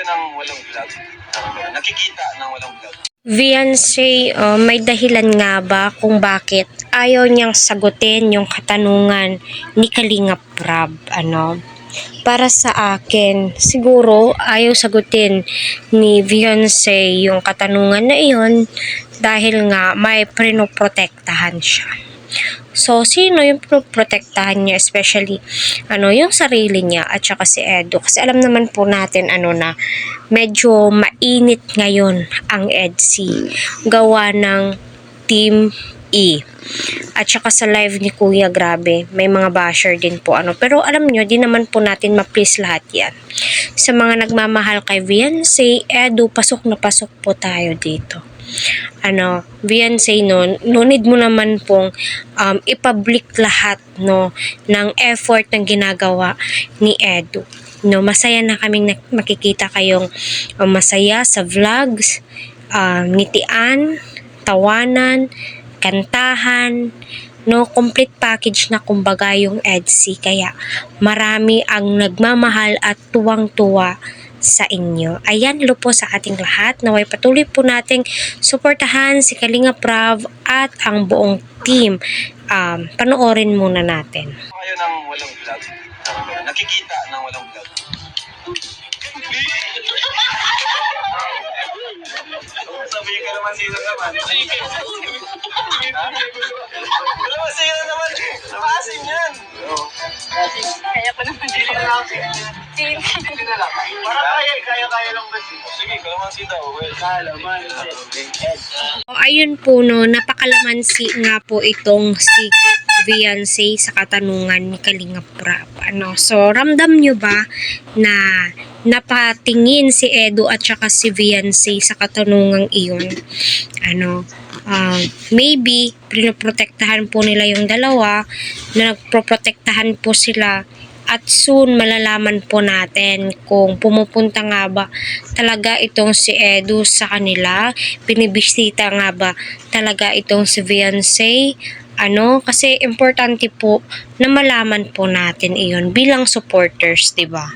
ng walang vlog. Nakikita ng walang vlog. Viancy, may dahilan nga ba kung bakit ayaw niyang sagutin yung katanungan ni Kalingap Rab, ano? Para sa akin, siguro ayaw sagutin ni Viancy yung katanungan na iyon dahil nga may pinoprotektahan siya. So, sino yung protektahan niya, especially, yung sarili niya at saka si Edu. Kasi alam naman po natin, na medyo mainit ngayon ang EDC. Gawa ng Team E. At saka sa live ni Kuya, grabe, may mga basher din po, Pero alam nyo, di naman po natin ma-please lahat yan. Sa mga nagmamahal kay Viancy, Edu, pasok na pasok po tayo dito. Viancy, no need mo naman pong i-public lahat, ng effort ng ginagawa ni Edu. Masaya na kaming makikita kayong masaya sa vlogs, ngitian, tawanan, kantahan, complete package na kumbaga yung EDC. Kaya marami ang nagmamahal at tuwang-tuwa sa inyo. Ayan, hello po sa ating lahat. Naway patuloy po nating suportahan si Kalingap Rab at ang buong team. Panoorin muna natin. Ayaw ng walang vlog. Nakikita ng walang vlog. Sabihin ka naman sino naman. Naman sino naman. Asin yan. Kaya ko naman dito. Sige na lang. Para kaya lang ba? Sige, kalamansi daw. Ayun po, napakalamansi nga po itong si Viancy sa katanungan ni Kalingap Rab. So, ramdam nyo ba na napatingin si Edu at saka si Viancy sa katanungang iyon? Maybe pinoprotektahan po nila yung dalawa, na nagproprotektahan po sila, at soon malalaman po natin kung pumupunta nga ba talaga itong si Edu sa kanila, binibisita nga ba talaga itong si Viancy, kasi importante po na malaman po natin iyon bilang supporters, 'di ba?